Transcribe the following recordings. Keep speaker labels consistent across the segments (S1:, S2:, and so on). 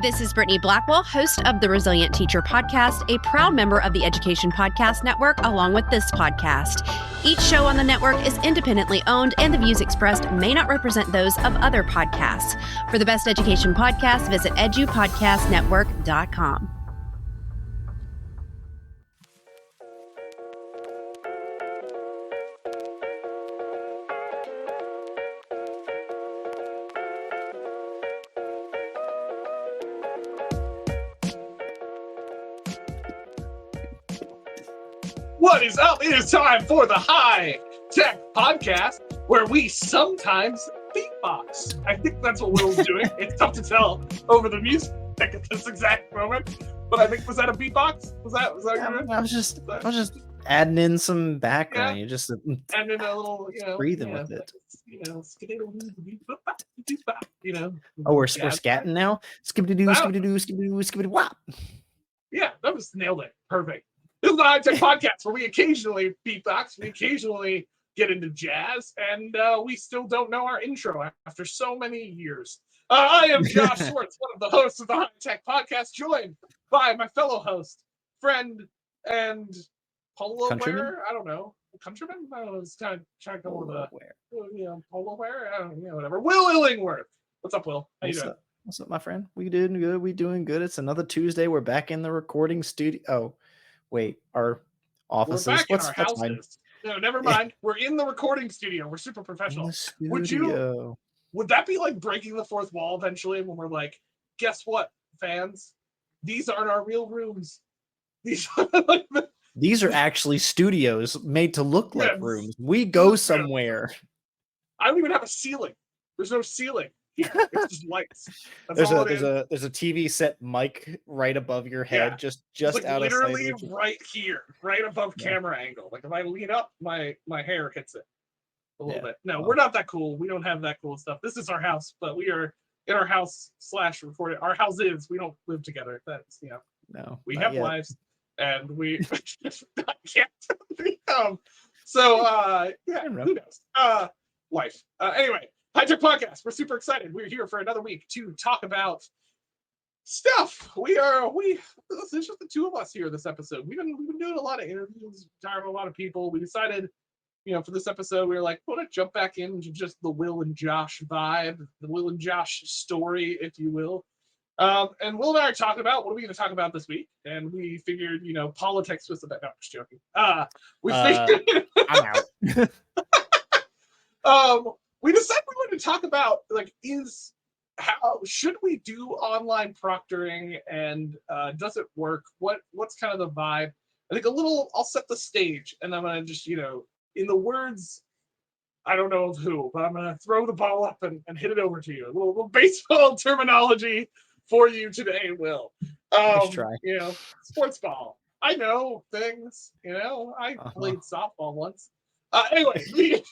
S1: This is Brittany Blackwell, host of the Resilient Teacher Podcast, a proud member of the Education Podcast Network, along with this podcast. Each show on the network is independently owned, and the views expressed may not represent those of other podcasts. For the best education podcasts, visit edupodcastnetwork.com.
S2: What is up? It is time for the Hitech Podcast, where we sometimes beatbox. I think that's what Will's doing. It's tough to tell over the music at this exact moment, but I think, was that a beatbox? Was that
S3: I was just adding in some background.
S2: Yeah.
S3: You just
S2: and then a little,
S3: breathing with it.
S2: Oh,
S3: we're scatting now. Skibbity doo, skibbity doo, skibbity doo, skibbity wop.
S2: Yeah, that was nailed it. Perfect. This is the Hitech Podcast, where we occasionally beatbox, we occasionally get into jazz, and we still don't know our intro after so many years. I am Josh Schwartz, one of the hosts of the Hitech Podcast, joined by my fellow host, friend, and polo wearer. I don't know, countryman. I don't know. It's kind of trying to come with a polo wearer. I don't know, whatever. Will Illingworth. What's up, Will? How you doing?
S3: What's up, my friend? We doing good. We doing good. It's another Tuesday. We're back in the recording studio. Oh, wait, our offices.
S2: We're back in our houses. No, never mind. Yeah. We're in the recording studio. We're super professional. Would that be like breaking the fourth wall eventually when we're like, guess what, fans? These aren't our real rooms. These
S3: are actually studios made to look like rooms. We go somewhere.
S2: I don't even have a ceiling. There's no ceiling. Here. It's just lights.
S3: There's a TV set mic right above your head, just like out
S2: literally
S3: of sight.
S2: Right here, right above camera angle. Like if I lean up, my hair hits it a little bit. No, we're not that cool. We don't have that cool stuff. This is our house, but we are in our house / recording. Our house is. We don't live together. That's
S3: no.
S2: We have lives, and we can't. So who knows? Life. Anyway. Hitech Podcast. We're super excited. We're here for another week to talk about stuff. It's just the two of us here this episode. We've been doing a lot of interviews, talking to a lot of people. We decided, for this episode, we were like, we're gonna jump back into just the Will and Josh vibe, the Will and Josh story, if you will. And Will and I are talking about what are we gonna talk about this week? And we figured, politics was the best. No, I'm just joking. We figured I'm out. We decided we wanted to talk about how should we do online proctoring, and does it work? What's kind of the vibe? I think I'll set the stage, and I'm gonna just in the words, I don't know of who, but I'm gonna throw the ball up and hit it over to you. A little baseball terminology for you today, Will.
S3: Let's try.
S2: Sports ball. I know things. I played softball once. Anyway.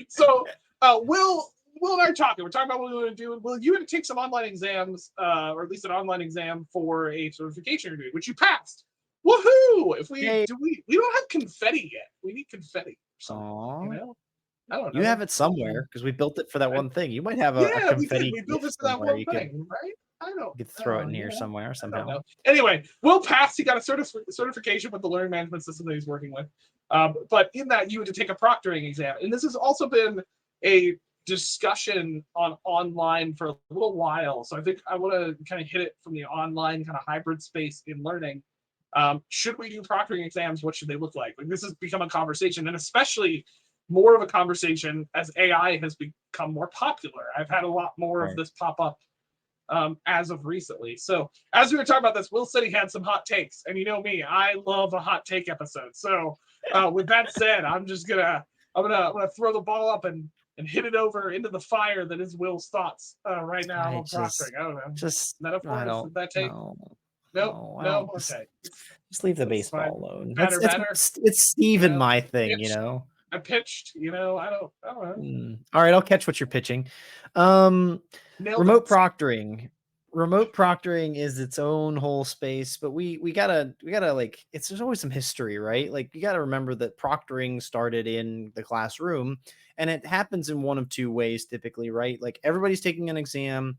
S2: So, Will and I are talking. We're talking about what we want to do. Will, you had to take some online exams, or at least an online exam for a certification you're doing, which you passed. Woohoo! We don't have confetti yet. We need confetti.
S3: Aww.
S2: I don't know.
S3: You have it somewhere because we built it for that one thing. You might have a confetti.
S2: We built it for that one thing, right? I don't know.
S3: You could throw it in here somewhere somehow.
S2: Anyway, Will passed. He got a certification with the learning management system that he's working with. But in that, you had to take a proctoring exam. And this has also been a discussion online for a little while. So I think I want to kind of hit it from the online kind of hybrid space in learning. Should we do proctoring exams? What should they look like? This has become a conversation, and especially more of a conversation as AI has become more popular. I've had a lot more of this pop up as of recently. So as we were talking about this, Will said he had some hot takes, and you know me, I love a hot take episode. So with that said, I'm gonna throw the ball up and hit it over into the fire that is Will's thoughts right now on proctoring. I don't know.
S3: Just
S2: metaphor. That take? No. Okay.
S3: Just leave the baseball alone. It's Steve and my thing,
S2: I pitched, I don't know.
S3: All right, I'll catch what you're pitching. Remote proctoring. Remote proctoring is its own whole space, but we gotta there's always some history, right? Like you gotta remember that proctoring started in the classroom, and it happens in one of two ways typically, right? Like everybody's taking an exam.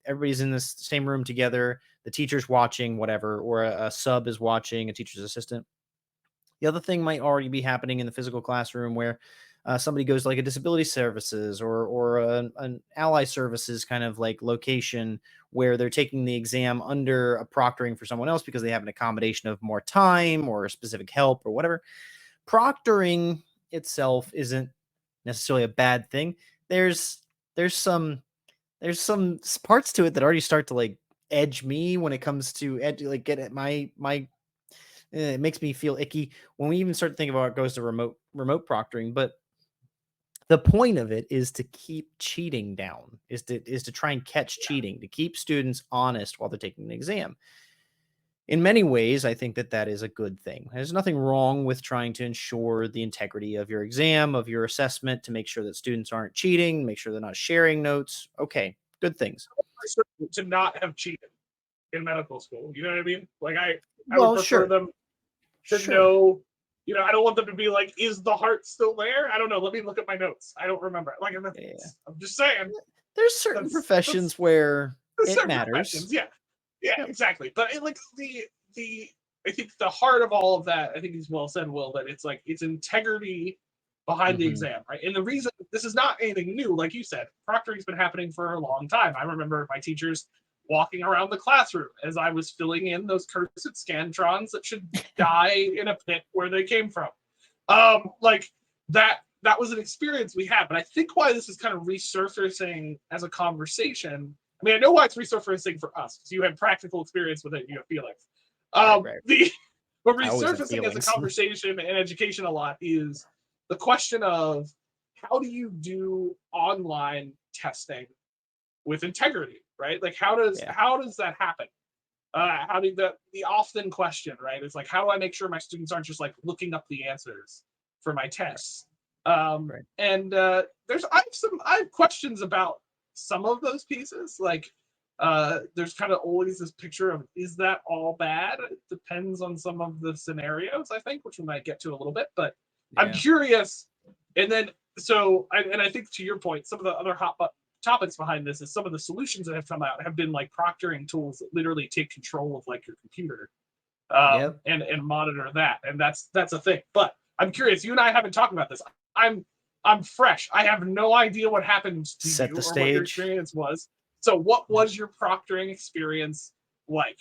S3: everybody's in this same room together. The teacher's watching, whatever, or a sub is watching, a teacher's assistant. The other thing might already be happening in the physical classroom where somebody goes to like a disability services or an ally services kind of like location where they're taking the exam under a proctoring for someone else because they have an accommodation of more time or specific help or whatever. Proctoring itself isn't necessarily a bad thing. There's some parts to it that already start to like edge me when it comes to like get at my it makes me feel icky when we even start thinking about it goes to remote proctoring. But the point of it is to keep cheating down, is to try and catch cheating, to keep students honest while they're taking the exam. In many ways, I think that is a good thing. There's nothing wrong with trying to ensure the integrity of your exam, of your assessment, to make sure that students aren't cheating, make sure they're not sharing notes. Okay, good things.
S2: To not have cheated in medical school, you know what I mean? Like I would prefer them to know, you know, I don't want them to be like, is the heart still there? I don't know. Let me look at my notes. I don't remember. Like, I'm just saying.
S3: There's certain professions where it matters.
S2: Yeah, exactly. But like I think the heart of all of that, I think is well said, Will, that it's like it's integrity behind the exam, right? And the reason this is not anything new, like you said, proctoring's been happening for a long time. I remember my teachers walking around the classroom as I was filling in those cursed scantrons that should die in a pit where they came from. Like that was an experience we had. But I think why this is kind of resurfacing as a conversation. I mean, I know why it's resurfacing for us, because you had practical experience with it and you have feelings. But resurfacing as a conversation and education a lot is the question of how do you do online testing with integrity, right? Like how does that happen? How do the often question, right? Is like, how do I make sure my students aren't just like looking up the answers for my tests? And I have questions about some of those pieces. Like there's kind of always this picture of, is that all bad? It depends on some of the scenarios, I think, which we might get to a little bit, but I'm curious. And then I think to your point, some of the other hot topics behind this is some of the solutions that have come out have been like proctoring tools that literally take control of like your computer and monitor that. And that's a thing. But I'm curious, you and I haven't talked about this. I'm fresh. I have no idea what happened to you or what your experience was. So what was your proctoring experience like?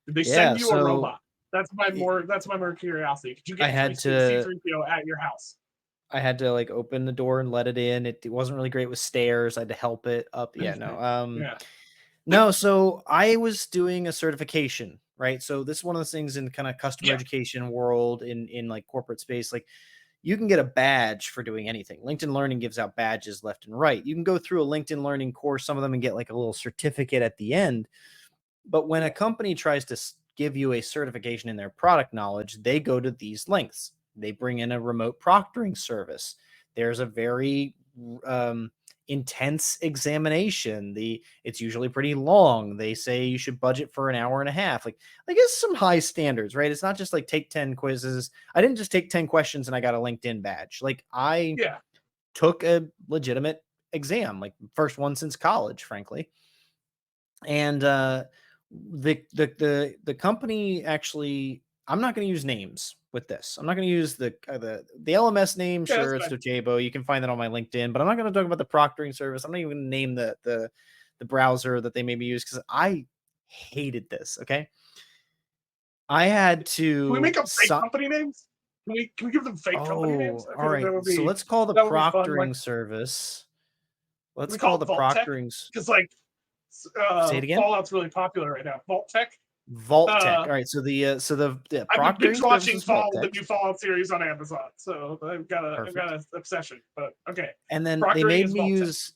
S2: Did they send you a robot? That's my more curiosity. Could you get C-3PO at your house?
S3: I had to like open the door and let it in. It wasn't really great with stairs. I had to help it up. No, so I was doing a certification, right? So this is one of those things in kind of customer education world in like corporate space. Like you can get a badge for doing anything. LinkedIn Learning gives out badges left and right. You can go through a LinkedIn Learning course, some of them, and get like a little certificate at the end. But when a company tries to give you a certification in their product knowledge, they go to these lengths. They bring in a remote proctoring service. There's a very intense examination. It's usually pretty long. They say you should budget for an hour and a half. Like it's some high standards, right? It's not just like take 10 quizzes. I didn't just take 10 questions and I got a LinkedIn badge. Like I took a legitimate exam, like first one since college, frankly. And the company actually, I'm not going to use names with this. I'm not going to use the LMS name. Sure, it's Docebo. You can find that on my LinkedIn, but I'm not going to talk about the proctoring service. I'm not even going to name the browser that they maybe use because I hated this. Okay, I had to.
S2: Can we make up fake company names? Can we give them fake company names?
S3: All right. So let's call the proctoring service. Let's call the proctoring
S2: because like
S3: say it again.
S2: Fallout's really popular right now. Vault-Tec.
S3: All right, so the
S2: I've been watching the new Fallout series on Amazon, so I've got an obsession. But okay,
S3: and then they made me use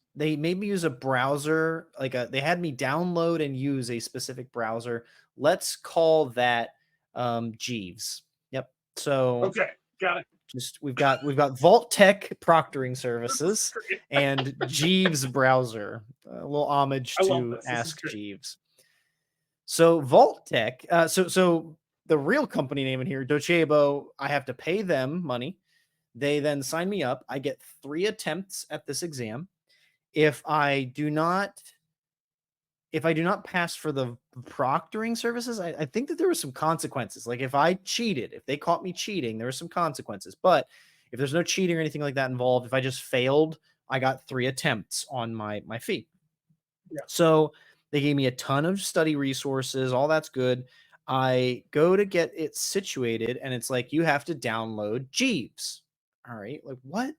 S3: a browser, they had me download and use a specific browser. Let's call that Jeeves. Yep. So
S2: okay, got it.
S3: We've got Vault-Tec proctoring services and Jeeves browser. A little homage to Ask Jeeves. So Vault-Tec, so the real company name in here, Docebo, I have to pay them money. They then sign me up. I get 3 attempts at this exam. If I do not if I do not pass for the proctoring services, I think that there were some consequences. Like if I cheated, if they caught me cheating, there were some consequences. But if there's no cheating or anything like that involved, if I just failed, I got 3 attempts on my fee.
S2: Yeah.
S3: So they gave me a ton of study resources. All that's good. I go to get it situated, and it's like, you have to download Jeeves. All right, like what?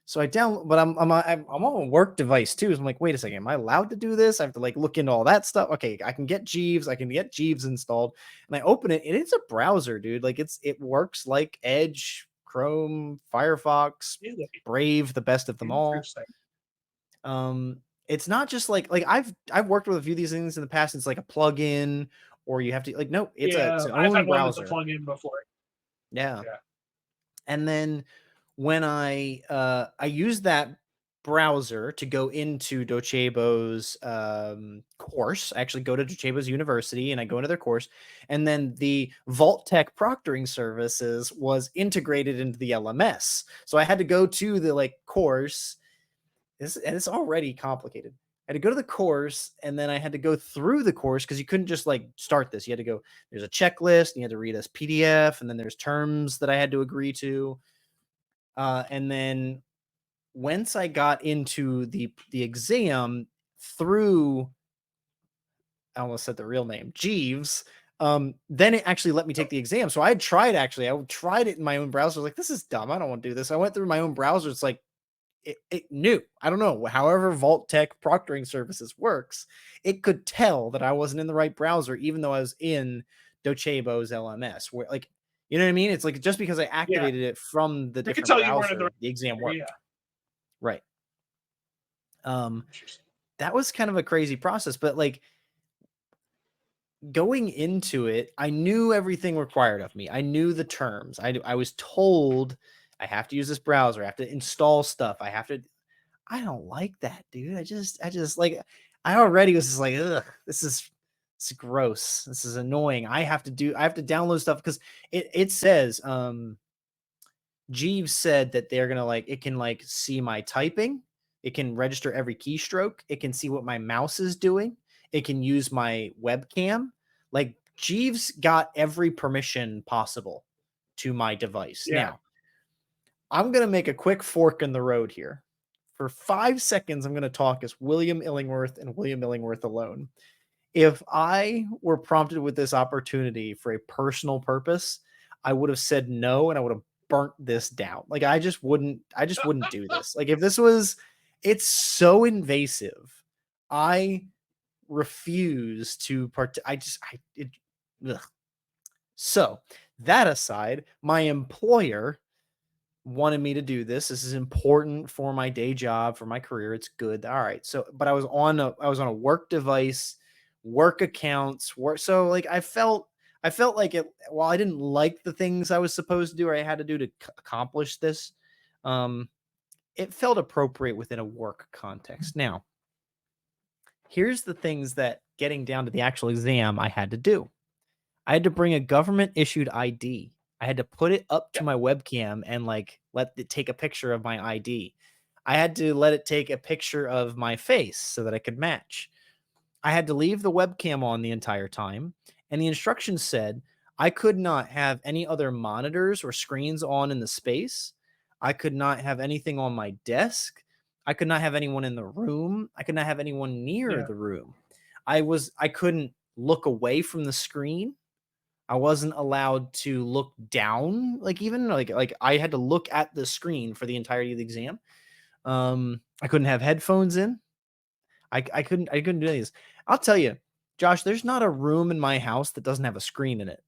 S3: So I download, but I'm on a work device too. So I'm like, wait a second, am I allowed to do this? I have to like look into all that stuff. Okay, I can get Jeeves. I can get Jeeves installed, and I open it, and it's a browser, dude. Like it works like Edge, Chrome, Firefox,
S2: Really
S3: Brave, the best of them all.
S2: interesting.
S3: It's not just like I've worked with a few of these things in the past. It's like a plugin, or you have to like no, it's
S2: Yeah,
S3: its
S2: I've
S3: own
S2: had one that's a
S3: browser.
S2: plug-in before.
S3: Yeah.
S2: Yeah.
S3: And then when I use that browser to go into Docebo's course, I actually go to Docebo's University and I go into their course, and then the Vault-Tec proctoring services was integrated into the LMS. So I had to go to the like course. And it's already complicated. I had to go to the course, and then I had to go through the course because you couldn't just like start this. You had to go, there's a checklist, and you had to read this PDF, and then there's terms that I had to agree to. And then once I got into the exam through, I almost said the real name, Jeeves, then it actually let me take the exam. So I tried it in my own browser. I was like, this is dumb. I don't want to do this. I went through my own browser. It's like, it knew. I don't know. However, Vault-Tec proctoring services works, it could tell that I wasn't in the right browser, even though I was in Docebo's LMS. Where, like, you know what I mean? It's like just because I activated it from the
S2: They could
S3: different
S2: tell you weren't in
S3: browser,
S2: the
S3: the exam worked.
S2: yeah.
S3: Right. That was kind of a crazy process, but like going into it, I knew everything required of me. I knew the terms. I was told I have to use this browser. I have to install stuff. I don't like that, dude. I just like, I already was just like, ugh, this is gross. This is annoying. I have to download stuff because it says, Jeeves said that they're gonna like, it can like see my typing, it can register every keystroke, it can see what my mouse is doing, it can use my webcam. Like Jeeves got every permission possible to my device.
S2: Yeah.
S3: Now, I'm gonna make a quick fork in the road here. For 5 seconds, I'm going to talk as William Illingworth and William Illingworth alone. If I were prompted with this opportunity for a personal purpose, I would have said no, and I would have burnt this down. Like I just wouldn't do this. Like if this was, it's so invasive. I refuse to ugh. So that aside, my employer wanted me to do this. This is important for my day job, for my career. It's good. All right. So, but I was on a work device, work accounts, work. So like I felt like it, while I didn't like the things I was supposed to do or I had to do to accomplish this, it felt appropriate within a work context. Now, here's the things that getting down to the actual exam I had to do. I had to bring a government issued ID. I had to put it up to my webcam and like let it take a picture of my ID. I had to let it take a picture of my face so that I could match. I had to leave the webcam on the entire time. And the instructions said I could not have any other monitors or screens on in the space. I could not have anything on my desk. I could not have anyone in the room. I could not have anyone near the room. I couldn't look away from the screen. I wasn't allowed to look down, like even like I had to look at the screen for the entirety of the exam. I couldn't have headphones in. I couldn't do any of this. I'll tell you, Josh, there's not a room in my house that doesn't have a screen in it.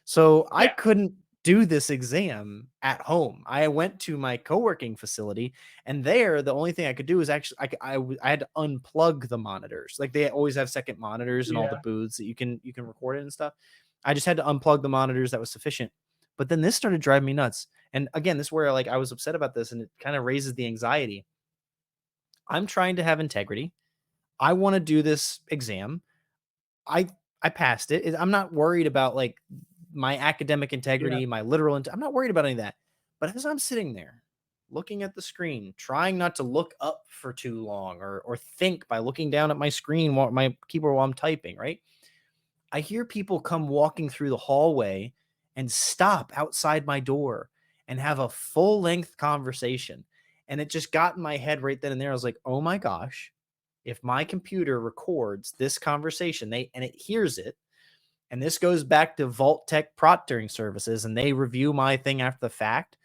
S3: So I couldn't do this exam at home. I went to my co-working facility, and there the only thing I could do is actually I had to unplug the monitors. Like they always have second monitors in all the booths that you can record it and stuff. I just had to unplug the monitors. That was sufficient. But then this started driving me nuts. And again, this is where like I was upset about this, and it kind of raises the anxiety. I'm trying to have integrity. I want to do this exam. I passed it. I'm not worried about like my academic integrity, my literal I'm not worried about any of that. But as I'm sitting there looking at the screen, trying not to look up for too long or think by looking down at my screen, my keyboard while I'm typing, right? I hear people come walking through the hallway and stop outside my door and have a full length conversation. And it just got in my head right then and there. I was like, oh my gosh, if my computer records this conversation, and it hears it, and this goes back to Hitech Proctoring Services, and they review my thing after the fact,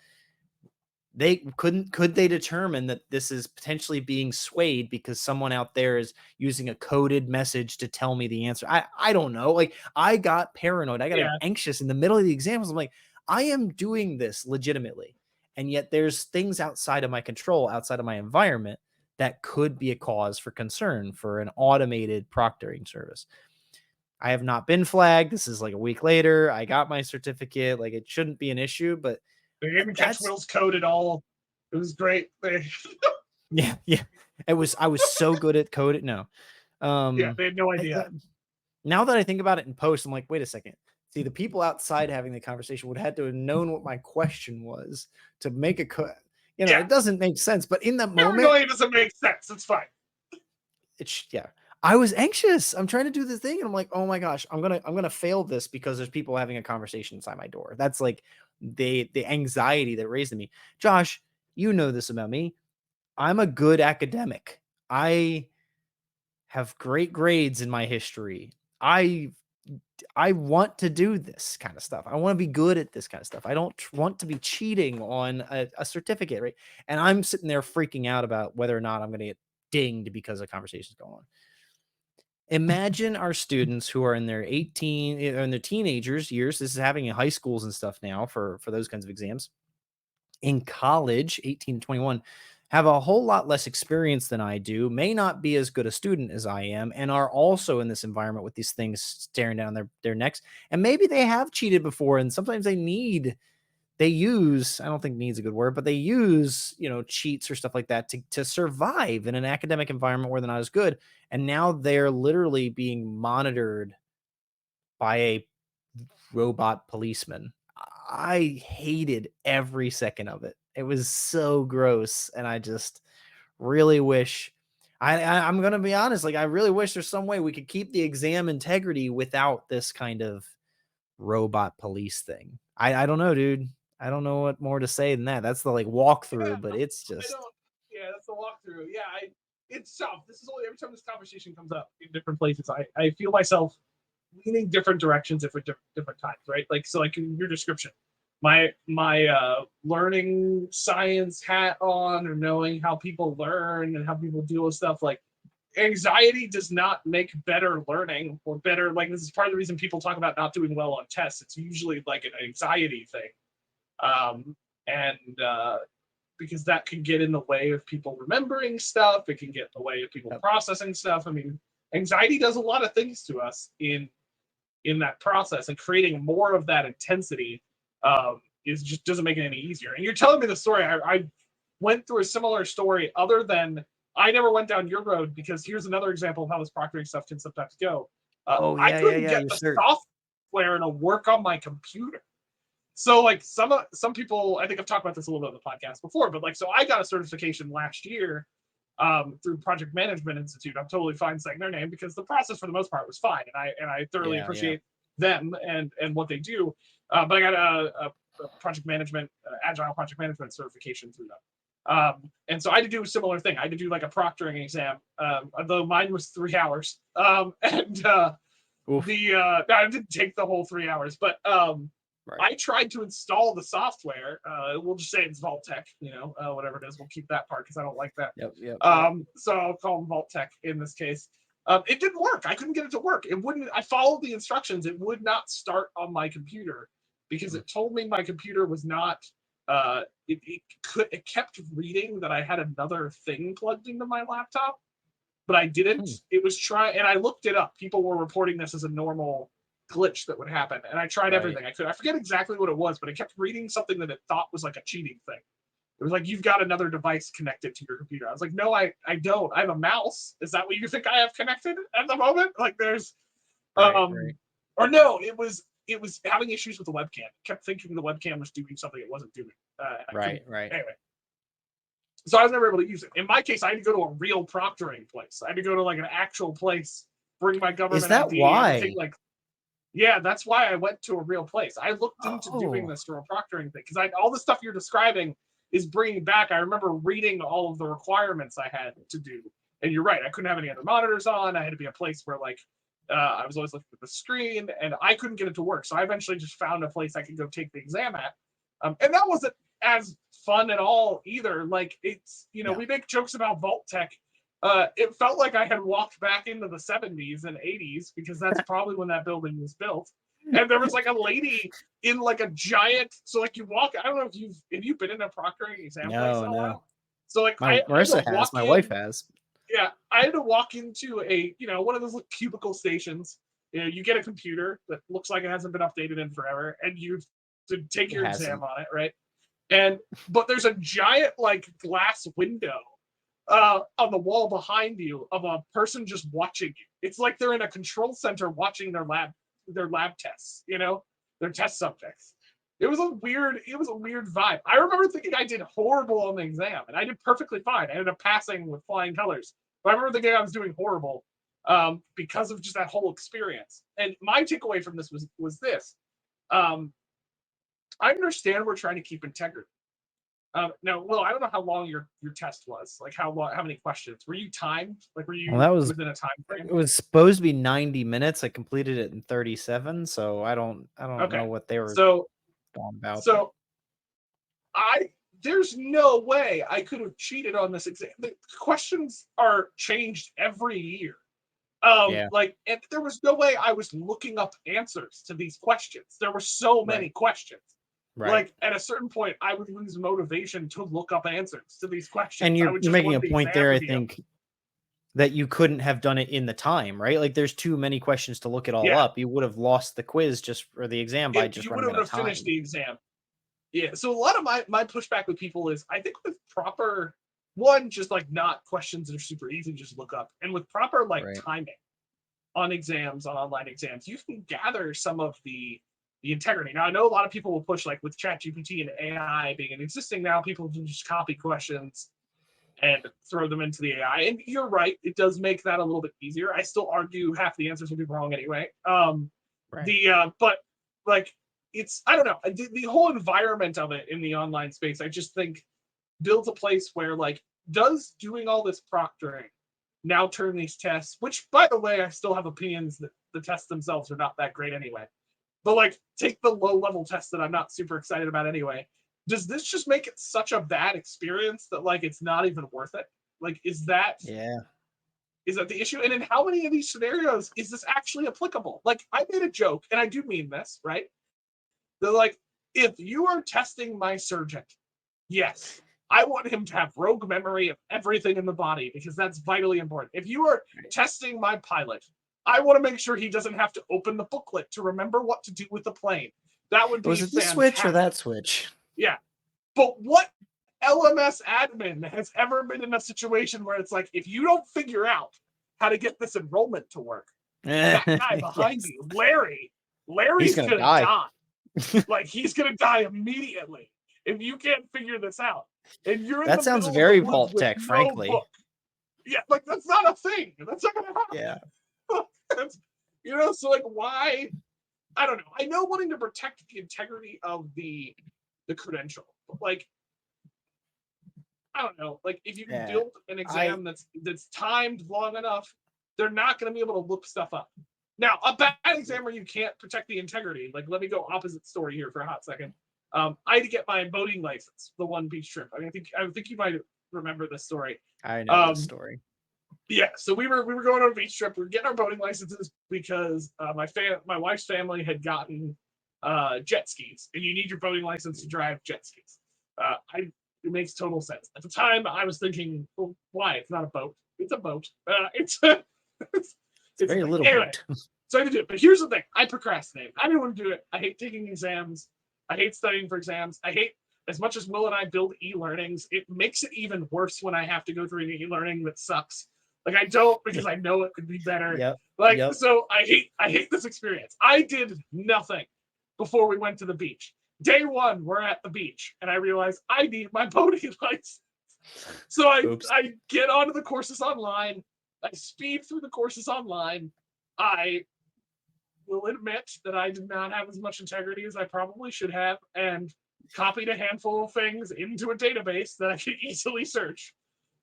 S3: could they determine that this is potentially being swayed because someone out there is using a coded message to tell me the answer? I don't know. Like, I got paranoid. I got anxious in the middle of the exams. I'm like, I am doing this legitimately. And yet there's things outside of my control, outside of my environment, that could be a cause for concern for an automated proctoring service. I have not been flagged. This is like a week later. I got my certificate. Like, it shouldn't be an issue, but
S2: they didn't catch Will's code at all. It was great.
S3: Yeah. I was so good at code. No.
S2: Yeah, they had no idea.
S3: Now that I think about it in post, I'm like, wait a second. See, the people outside having the conversation would have had to have known what my question was to make a it doesn't make sense. But in that moment,
S2: it doesn't make sense. It's fine.
S3: I was anxious. I'm trying to do the thing, and I'm like, oh my gosh, I'm gonna fail this because there's people having a conversation inside my door. That's like the anxiety that raised in me. Josh, you know this about me. I'm a good academic. I have great grades in my history. I want to do this kind of stuff. I want to be good at this kind of stuff. I don't want to be cheating on a certificate, right? And I'm sitting there freaking out about whether or not I'm going to get dinged because a conversation's going on. Imagine our students who are in their teenagers years. This is happening in high schools and stuff now for those kinds of exams. In college, 18 to 21, have a whole lot less experience than I do, may not be as good a student as I am, and are also in this environment with these things staring down their necks. And maybe they have cheated before, and sometimes they use, I don't think needs a good word, but they use, cheats or stuff like that to survive in an academic environment where they're not as good. And now they're literally being monitored by a robot policeman. I hated every second of it. It was so gross. And I just really wish I'm going to be honest. Like, I really wish there's some way we could keep the exam integrity without this kind of robot police thing. I don't know, dude. I don't know what more to say than that. That's the walkthrough, but it's just.
S2: That's the walkthrough. Yeah, it's tough. This is only every time this conversation comes up in different places. I feel myself leaning different directions at different times, right? Like in your description, my learning science hat on, or knowing how people learn and how people deal with stuff, like anxiety does not make better learning or better. Like, this is part of the reason people talk about not doing well on tests. It's usually like an anxiety thing. Because that can get in the way of people remembering stuff. It can get in the way of people processing stuff. I mean, anxiety does a lot of things to us in that process, and creating more of that intensity just doesn't make it any easier. And you're telling me the story. I went through a similar story, other than I never went down your road, because here's another example of how this proctoring stuff can sometimes go. I couldn't get the software to work on my computer. So some people, I think I've talked about this a little bit on the podcast before, but so I got a certification last year through Project Management Institute. I'm totally fine saying their name because the process for the most part was fine, and I thoroughly appreciate them and what they do. But I got a project management, agile project management certification through them. And so I had to do a similar thing. I had to do a proctoring exam, although mine was 3 hours. I didn't take the whole 3 hours, but I tried to install the software. We'll just say it's Hitech, whatever it is. We'll keep that part because I don't like that.
S3: Yep.
S2: So I'll call them Hitech in this case. It didn't work. I couldn't get it to work. It wouldn't. I followed the instructions. It would not start on my computer because it told me my computer was not. It kept reading that I had another thing plugged into my laptop, but I didn't. It was and I looked it up. People were reporting this as a normal glitch that would happen, and I tried everything I could. I forget exactly what it was, but it kept reading something that it thought was like a cheating thing. It was like, you've got another device connected to your computer. I was like, no, I don't. I have a mouse. Is that what you think I have connected at the moment? There's or no, it was having issues with the webcam. It kept thinking the webcam was doing something it wasn't doing. Anyway, So I was never able to use it. In my case, I had to go to a real proctoring place. I had to go to like an actual place, bring my government
S3: Is that
S2: ID,
S3: why?
S2: everything. Like, yeah, that's why I went to a real place. I looked into doing
S3: Oh.
S2: this for a proctoring thing because all the stuff you're describing is bringing back. I remember reading all of the requirements I had to do, and you're right. I couldn't have any other monitors on. I had to be a place where like I was always looking at the screen, and I couldn't get it to work. So I eventually just found a place I could go take the exam at, and that wasn't as fun at all either. Like it's we make jokes about Vault Tech. It felt like I had walked back into the 70s and 80s because that's probably when that building was built. And there was like a lady in like a giant. So like you walk. I don't know if you've been in a proctoring exam place in a while. So like
S3: Marissa has. My wife has.
S2: Yeah, I had to walk into a one of those like cubicle stations. You get a computer that looks like it hasn't been updated in forever, and you to take your exam on it, right? But there's a giant like glass window on the wall behind you of a person just watching you. It's like they're in a control center watching their lab tests, their test subjects. It was a weird vibe. I remember thinking I did horrible on the exam, and I did perfectly fine. I ended up passing with flying colors. But I remember thinking I was doing horrible because of just that whole experience. And my takeaway from this was this. I understand we're trying to keep integrity. Now, Will, I don't know how long your test was. Like how many questions? Were you timed? Like were you within a time frame?
S3: It was supposed to be 90 minutes. I completed it in 37, so I don't know what they were going about.
S2: So there's no way I could have cheated on this exam. The questions are changed every year. Like, and there was no way I was looking up answers to these questions. There were so many questions. Right. Like at a certain point, I would lose motivation to look up answers to these questions.
S3: And you're making a point there, I think, that you couldn't have done it in the time, right? Like there's too many questions to look it all up. You would have lost the quiz or the exam by just running out of time. You would have finished
S2: the exam. Yeah. So a lot of my pushback with people is I think with proper just like not questions that are super easy to just look up, and with proper timing on exams, on online exams, you can gather some of the integrity. Now, I know a lot of people will push like with ChatGPT and AI being existing now, people can just copy questions and throw them into the AI. And you're right, it does make that a little bit easier. I still argue half the answers will be wrong anyway. But like it's, I don't know, the whole environment of it in the online space, I just think builds a place where like, does doing all this proctoring now turn these tests, which by the way, I still have opinions that the tests themselves are not that great anyway. But like, take the low-level test that I'm not super excited about anyway. Does this just make it such a bad experience that like it's not even worth it? Like, is that the issue? And in how many of these scenarios is this actually applicable? Like, I made a joke, and I do mean this, right? They're like, if you are testing my surgeon, yes, I want him to have rogue memory of everything in the body because that's vitally important. If you are testing my pilot, I want to make sure he doesn't have to open the booklet to remember what to do with the plane. That would be
S3: Was it the switch or that switch?
S2: Yeah. But what LMS admin has ever been in a situation where it's like, if you don't figure out how to get this enrollment to work, that guy behind you, Larry's going to die. Like, he's going to die immediately if you can't figure this out. And you're
S3: that sounds very Vault Tech, frankly.
S2: Yeah, like, that's not a thing. That's not going to happen.
S3: Yeah.
S2: So like why? I don't know. I know wanting to protect the integrity of the credential, but like I don't know. Like if you build an exam that's timed long enough, they're not going to be able to look stuff up. Now, a bad exam where you can't protect the integrity. Like let me go opposite story here for a hot second. I had to get my boating license, the one beach trip. I think you might remember this story.
S3: I know this story.
S2: Yeah, so we were going on a beach trip. We were getting our boating licenses because my wife's family had gotten jet skis, and you need your boating license to drive jet skis. It makes total sense. At the time, I was thinking, well, why? It's not a boat. It's a boat. It's
S3: very little boat.
S2: So I had to do it. But here's the thing: I procrastinate. I didn't want to do it. I hate taking exams. I hate studying for exams. I hate. As much as Will and I build e-learnings, it makes it even worse when I have to go through an e-learning that sucks. Like I don't because I know it could be better. So I hate this experience. I did nothing before we went to the beach. Day one, we're at the beach, and I realized I need my boating license. So I get onto the courses online. I speed through the courses online. I will admit that I did not have as much integrity as I probably should have, and copied a handful of things into a database that I could easily search.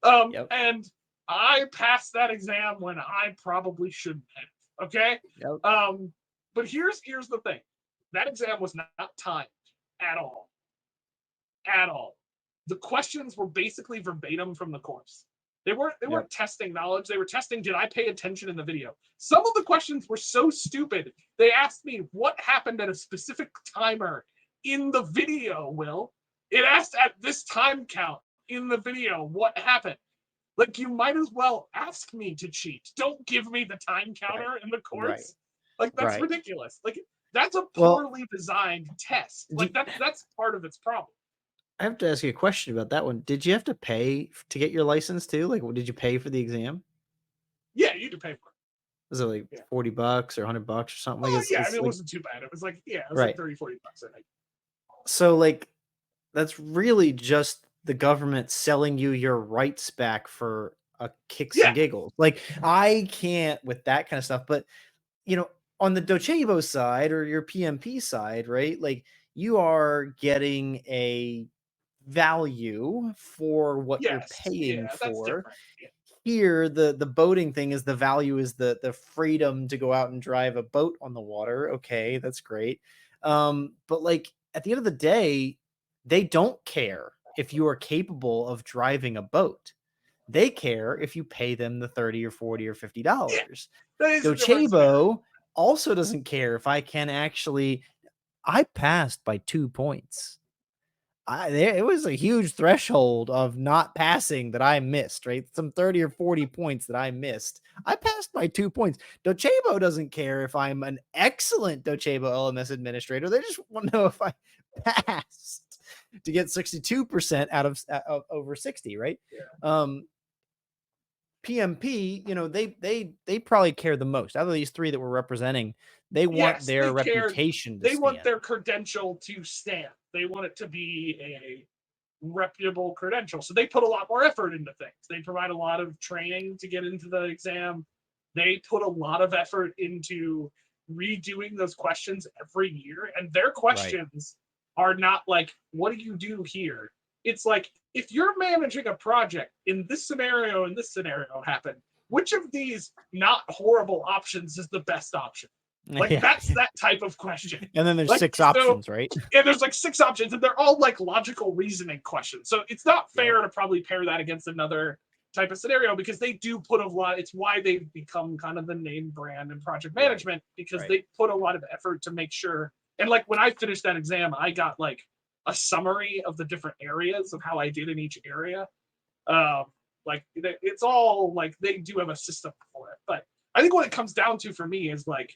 S2: And I passed that exam when I probably shouldn't have. Okay. But here's the thing. That exam was not timed at all. At all. The questions were basically verbatim from the course. They weren't testing knowledge. They were testing, did I pay attention in the video? Some of the questions were so stupid. They asked me what happened at a specific timer in the video, Will. It asked at this time count in the video what happened. Like, you might as well ask me to cheat. Don't give me the time counter in the course. Like, that's ridiculous. Like, that's a poorly designed test. Like, that's part of its problem.
S3: I have to ask you a question about that one. Did you have to pay to get your license too? Like, did you pay for the exam?
S2: Yeah, you had to pay for it.
S3: Was it like $40 or $100 or something? Like,
S2: it wasn't too bad. It was like, like $30, $40, I think.
S3: So, like, that's really just the government selling you your rights back for a kicks and giggles. Like, I can't with that kind of stuff. But, you know, on the Docebo side or your PMP side, right? Like, you are getting a value for what you're paying for. Here, the boating thing is the value is the freedom to go out and drive a boat on the water. Okay, that's great. But like at the end of the day, they don't care if you are capable of driving a boat. They care if you pay them the $30 or $40 or $50. Docebo also doesn't care if I can actually. I passed by 2 points. It was a huge threshold of not passing that I missed, right? Some 30 or 40 points that I missed. I passed by 2 points. Docebo doesn't care if I'm an excellent Docebo LMS administrator. They just want to know if I passed to get 62% out of over 60, right? PMP, you know, they probably care the most. Out of these three that we're representing, they want their reputation to stand.
S2: Want their credential to stand. They want it to be a reputable credential. So they put a lot more effort into things. They provide a lot of training to get into the exam. They put a lot of effort into redoing those questions every year. And their questions are not like, what do you do here? It's like, if you're managing a project in this scenario and this scenario happen, which of these not horrible options is the best option? Like, that's that type of question.
S3: And then there's like, 6 options, right?
S2: Yeah, there's like 6 options, and they're all like logical reasoning questions. So it's not fair to probably pair that against another type of scenario, because they do put a lot. It's why they've become kind of the name brand in project management, because they put a lot of effort to make sure. And like when I finished that exam, I got like a summary of the different areas of how I did in each area. Like it's all like they do have a system for it. But I think what it comes down to for me is like,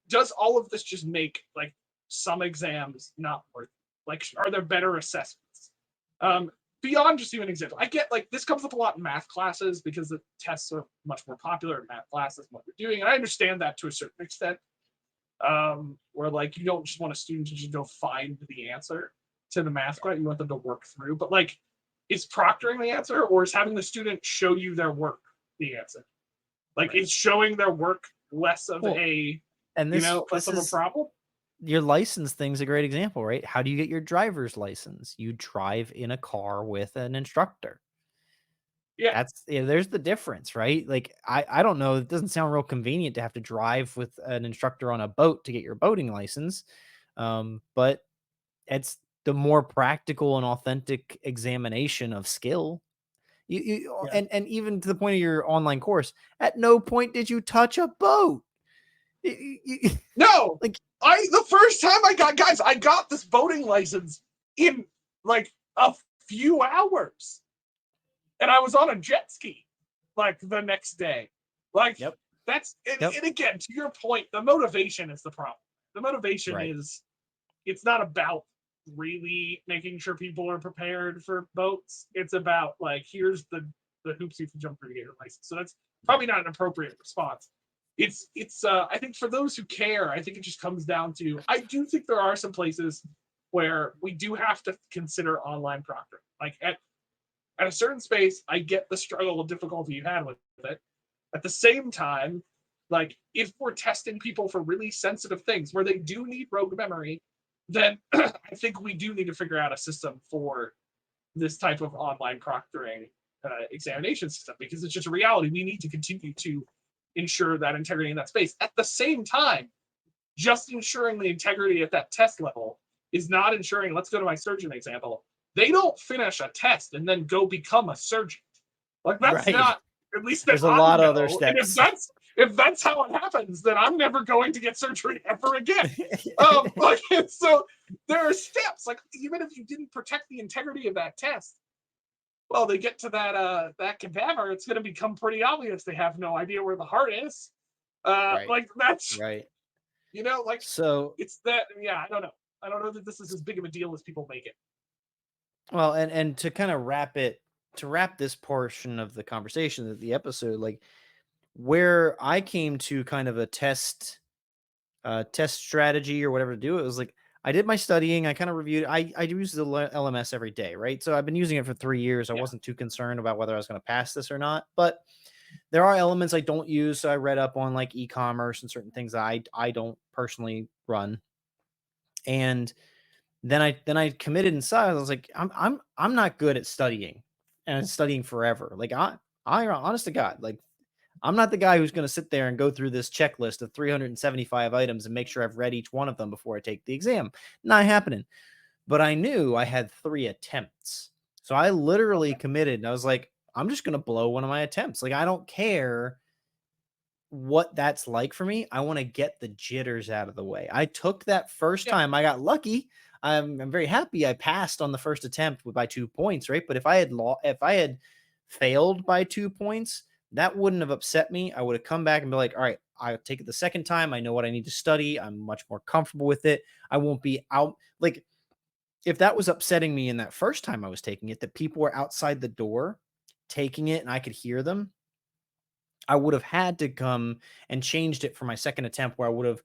S2: does all of this just make like some exams not worth it? Like, are there better assessments? Beyond just even example, I get like this comes up a lot in math classes because the tests are much more popular in math classes than what you're doing. And I understand that to a certain extent, where like you don't just want a student to just go find the answer to the math question. You want them to work through. But like, is proctoring the answer, or is having the student show you their work the answer? Like, is showing their work less of less of a problem?
S3: Your license thing's a great example, right? How do you get your driver's license? You drive in a car with an instructor.
S2: Yeah.
S3: There's the difference, right? Like, I don't know. It doesn't sound real convenient to have to drive with an instructor on a boat to get your boating license. But it's the more practical and authentic examination of skill. And even to the point of your online course, at no point did you touch a boat.
S2: No, like the first time I got this boating license in like a few hours, and I was on a jet ski like the next day. Like that's and again, to your point, the motivation is the problem. The motivation is, it's not about really making sure people are prepared for boats. It's about like, here's the hoops you can jump through to get your license. So that's probably not an appropriate response. It's I think for those who care, I think it just comes down to, I do think there are some places where we do have to consider online proctoring. Like At a certain space, I get the struggle of difficulty you had with it. At the same time, like if we're testing people for really sensitive things where they do need rogue memory, then I think we do need to figure out a system for this type of online proctoring examination system, because it's just a reality. We need to continue to ensure that integrity in that space. At the same time, just ensuring the integrity at that test level is not ensuring, let's go to my surgeon example, they don't finish a test and then go become a surgeon. Like that's not, at least
S3: there's a lot of other steps.
S2: And if that's how it happens, then I'm never going to get surgery ever again. Like, so there are steps. Like even if you didn't protect the integrity of that test, well, they get to that cadaver, it's going to become pretty obvious they have no idea where the heart is. Like that's
S3: right.
S2: You know, like
S3: so
S2: it's that. Yeah, I don't know. I don't know that this is as big of a deal as people make it.
S3: Well, and to kind of wrap this portion of the conversation of the episode, like where I came to kind of a test strategy or whatever to do, it was like I did my studying, I kind of reviewed, I use the LMS every day, right? So I've been using it for 3 years. I wasn't too concerned about whether I was going to pass this or not, but there are elements I don't use. So I read up on like e-commerce and certain things that I don't personally run. And then I committed inside. I was like, I'm not good at studying and studying forever. Like I honest to God, like I'm not the guy who's going to sit there and go through this checklist of 375 items and make sure I've read each one of them before I take the exam. Not happening. But I knew I had 3 attempts. So I literally committed and I was like, I'm just going to blow one of my attempts. Like, I don't care what that's like for me. I want to get the jitters out of the way. I took that first time. I got lucky. I'm very happy I passed on the first attempt by 2 points, right? But if I had failed by 2 points, that wouldn't have upset me. I would have come back and be like, all right, I'll take it the second time. I know what I need to study. I'm much more comfortable with it. I won't be out. Like, if that was upsetting me in that first time I was taking it, that people were outside the door taking it and I could hear them, I would have had to come and changed it for my second attempt, where I would have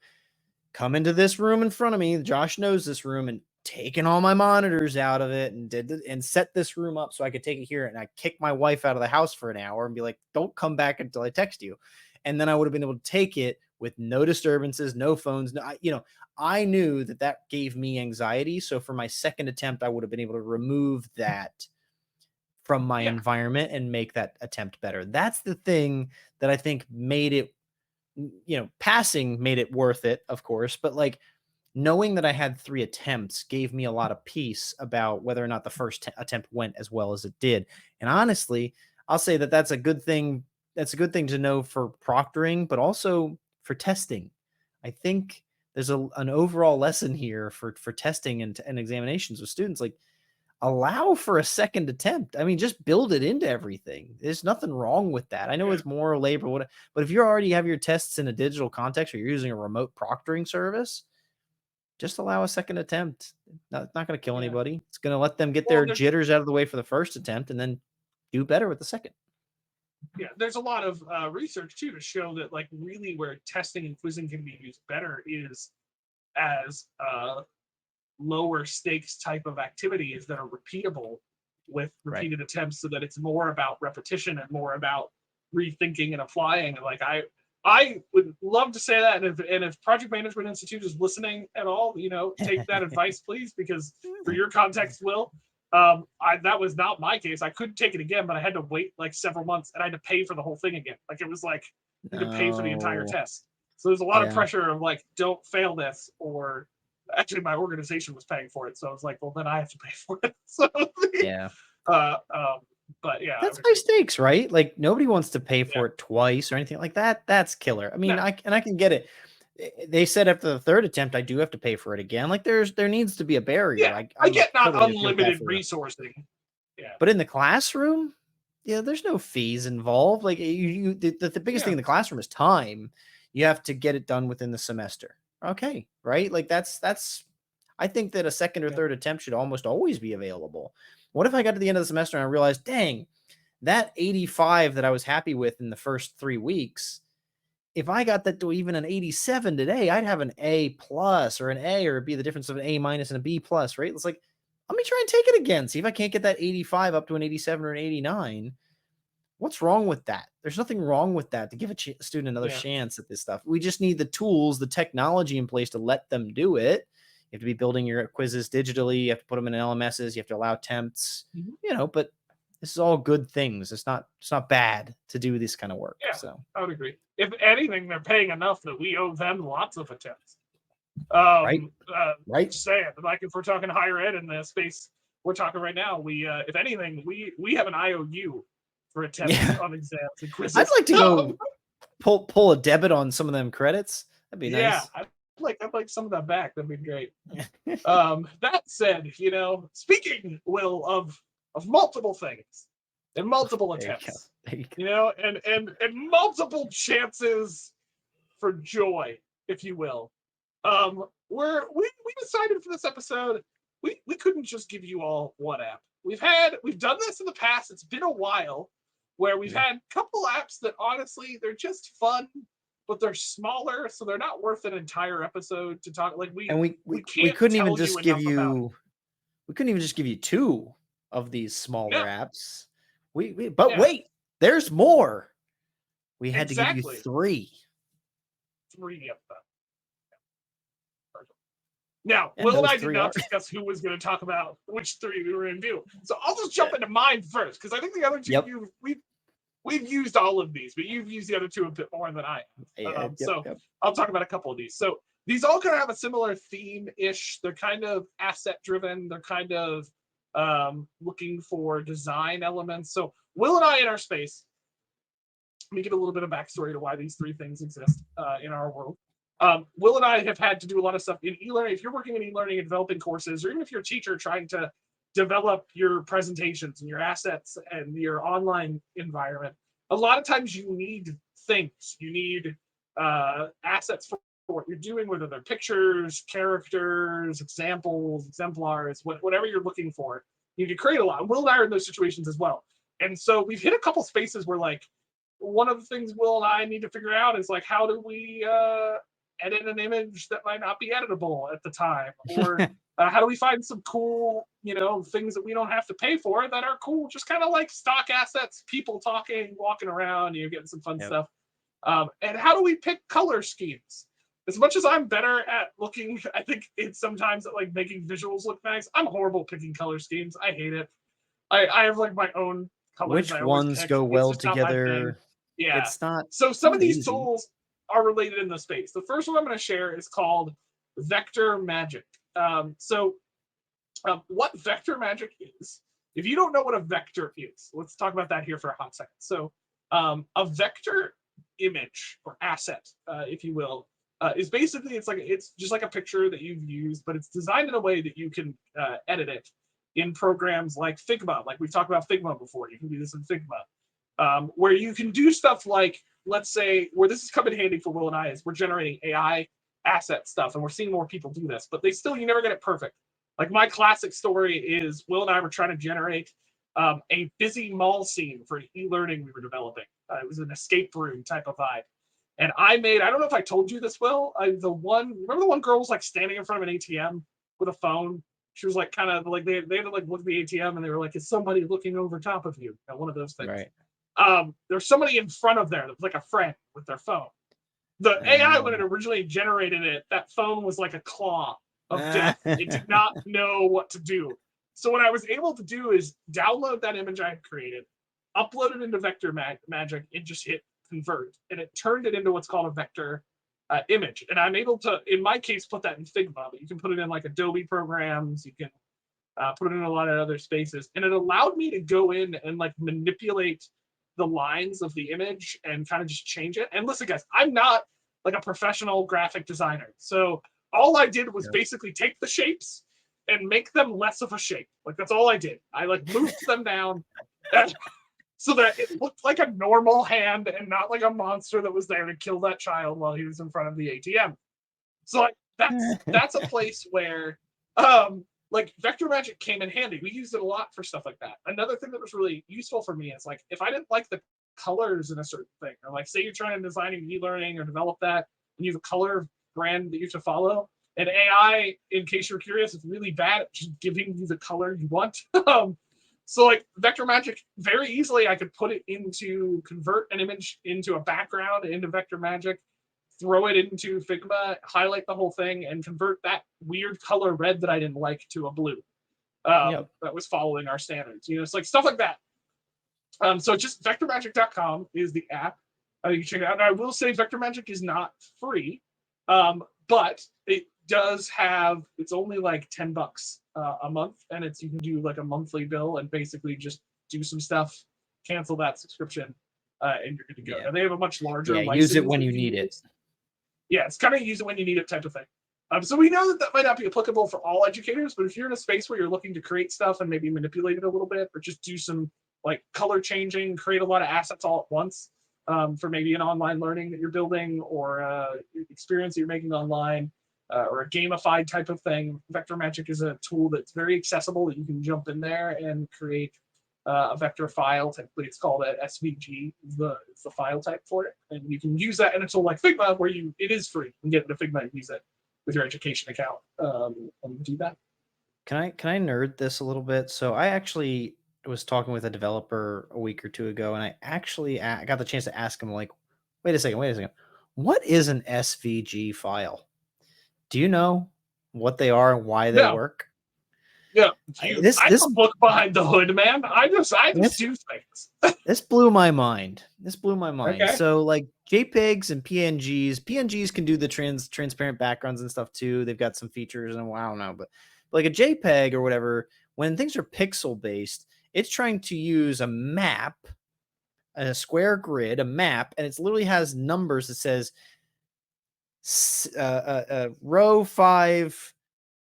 S3: come into this room in front of me. Josh knows this room, and taken all my monitors out of it and set this room up so I could take it here. And I kicked my wife out of the house for an hour and be like, don't come back until I text you. And then I would have been able to take it with no disturbances, no phones. I knew that gave me anxiety. So for my second attempt, I would have been able to remove that from my environment and make that attempt better. That's the thing that I think made it, passing made it worth it, of course, but like knowing that I had 3 attempts gave me a lot of peace about whether or not the first attempt went as well as it did. And honestly, I'll say that that's a good thing. That's a good thing to know for proctoring, but also for testing. I think there's an overall lesson here for testing and examinations with students. Like, allow for a second attempt. I mean, just build it into everything. There's nothing wrong with that. I know it's more labor, but if you already have your tests in a digital context or you're using a remote proctoring service, just allow a second attempt. It's not going to kill anybody. It's going to let them get their jitters out of the way for the first attempt and then do better with the second.
S2: Yeah, there's a lot of research too to show that like really where testing and quizzing can be used better is as lower stakes type of activities that are repeatable with repeated attempts, so that it's more about repetition and more about rethinking and applying. Like I would love to say that, and if Project Management Institute is listening at all, take that advice, please, because for your context, Will, that was not my case. I couldn't take it again, but I had to wait like several months and I had to pay for the whole thing again. Like it was like you had to pay for the entire test. So there's a lot of pressure of like, don't fail this, or actually my organization was paying for it. So I was like, well, then I have to pay for it. So but yeah,
S3: that's high stakes, right? Like nobody wants to pay for it twice or anything like that. That's killer. I mean, I can get it. They said after the third attempt, I do have to pay for it again. Like there needs to be a barrier.
S2: Yeah, I get not totally unlimited resourcing. Yeah,
S3: but in the classroom, there's no fees involved. Like the biggest thing in the classroom is time. You have to get it done within the semester. Okay, right? Like that's. I think that a second or third attempt should almost always be available. What if I got to the end of the semester and I realized, dang, that 85 that I was happy with in the first 3 weeks, if I got that to even an 87 today, I'd have an A plus or an A, or it'd be the difference of an A minus and a B plus, right? It's like, let me try and take it again. See if I can't get that 85 up to an 87 or an 89. What's wrong with that? There's nothing wrong with that, to give a student another chance at this stuff. We just need the tools, the technology in place to let them do it. You have to be building your quizzes digitally. You have to put them in LMSs. You have to allow temps, but this is all good things. It's not bad to do this kind of work.
S2: Yeah,
S3: so
S2: I would agree. If anything, they're paying enough that we owe them lots of attempts.
S3: Right.
S2: Just saying, like if we're talking higher ed in the space we're talking right now, we if anything, we have an IOU for attempts on exams and quizzes.
S3: I'd like to go pull a debit on some of them credits. That'd be nice.
S2: Yeah, I'd like some of that back. That'd be great. That said, speaking, Will, of multiple things and multiple attempts, and multiple chances for joy, if you will. We decided for this episode we couldn't just give you all one app. We've done this in the past. It's been a while where we've had a couple apps that honestly they're just fun, but they're smaller, so they're not worth an entire episode to talk. Like we couldn't even just give you
S3: two of these smaller apps. Wait, there's more. We had to give you three
S2: of them. Now, Will and I did not discuss who was going to talk about which three we were going to do. So I'll just jump into mine first, because I think the other two, we've used all of these, but you've used the other two a bit more than I have. I'll talk about a couple of these. So these all kind of have a similar theme-ish. They're kind of asset-driven. They're kind of looking for design elements. So Will and I in our space, let me give a little bit of backstory to why these three things exist in our world. Will and I have had to do a lot of stuff in e-learning. If you're working in e-learning and developing courses, or even if you're a teacher trying to develop your presentations and your assets and your online environment, a lot of times you need things. You need assets for what you're doing, whether they're pictures, characters, examples, exemplars, whatever you're looking for. You need to create a lot. Will and I are in those situations as well. And so we've hit a couple spaces where, like, one of the things Will and I need to figure out is, like, how do we edit an image that might not be editable at the time, or how do we find some cool things that we don't have to pay for that are cool, just kind of like stock assets, people talking, walking around, getting some fun stuff. And how do we pick color schemes? As much as I'm better at looking, I think it's sometimes at like making visuals look nice, I'm horrible picking color schemes. I hate it. I have like my own colors.
S3: Which ones go well together?
S2: Yeah,
S3: it's not.
S2: So some of these tools are related in the space. The first one I'm going to share is called Vectormagic. What Vectormagic is, if you don't know what a vector is, let's talk about that here for a hot second. So a vector image or asset, if you will, is basically, it's just like a picture that you've used, but it's designed in a way that you can edit it in programs like Figma. Like we've talked about Figma before. You can do this in Figma, where you can do stuff like, let's say, where this has come in handy for Will and I is we're generating AI asset stuff, and we're seeing more people do this, but you never get it perfect. Like my classic story is Will and I were trying to generate a busy mall scene for e-learning we were developing. It was an escape room type of vibe. And I don't know if I told you this, Will, remember the one girl was like standing in front of an ATM with a phone? She was like kind of like, they had to like look at the ATM and they were like, is somebody looking over top of you? One of those things.
S3: Right.
S2: There's somebody in front of there that was like a friend with their phone. The AI, when it originally generated it, that phone was like a claw of death. It did not know what to do. So what I was able to do is download that image I had created, upload it into Vectormagic, and just hit convert. And it turned it into what's called a vector image. And I'm able to, in my case, put that in Figma, but you can put it in like Adobe programs. You can put it in a lot of other spaces. And it allowed me to go in and like manipulate the lines of the image and kind of just change it. And listen, guys, I'm not like a professional graphic designer. So all I did was basically take the shapes and make them less of a shape. Like that's all I did. I like moved them down so that it looked like a normal hand and not like a monster that was there to kill that child while he was in front of the ATM. So like that's a place where like Vectormagic came in handy. We used it a lot for stuff like that. Another thing that was really useful for me is like if I didn't like the colors in a certain thing, or like say you're trying to design e-learning or develop that and you have a color brand that you have to follow, And AI, in case you're curious, is really bad at just giving you the color you want. So like Vectormagic, very easily I could put it into, convert an image into a background into Vectormagic, throw it into Figma, highlight the whole thing, and convert that weird color red that I didn't like to a blue. That was following our standards. It's like stuff like that. So just vectormagic.com is the app. You can check it out. And I will say Vectormagic is not free, but it does have, it's only like $10 a month, and you can do like a monthly bill and basically just do some stuff, cancel that subscription, and you're good to go.
S3: Yeah.
S2: And they have a much larger license.
S3: Use it when you need it.
S2: Yeah, it's kind of use it when you need it type of thing. So we know that might not be applicable for all educators, but if you're in a space where you're looking to create stuff and maybe manipulate it a little bit, or just do some like color changing, create a lot of assets all at once, for maybe an online learning that you're building, or experience that you're making online, or a gamified type of thing, Vectormagic is a tool that's very accessible that you can jump in there and create a vector file. Typically, it's called a SVG. Is the file type for it, and you can use that in a tool like Figma, where it is free. You can get into Figma and use it with your education account, and do that.
S3: Can I nerd this a little bit? So I actually was talking with a developer a week or two ago, and I actually got the chance to ask him, like, wait a second, what is an SVG file? Do you know what they are and why they work?
S2: Yeah, I don't look behind the hood, man. I just do things.
S3: This blew my mind. Okay. So like JPEGs and PNGs can do the transparent backgrounds and stuff too. They've got some features, and I don't know, but like a JPEG or whatever, when things are pixel based, it's trying to use a map, a square grid, a map, and it literally has numbers that says row 5,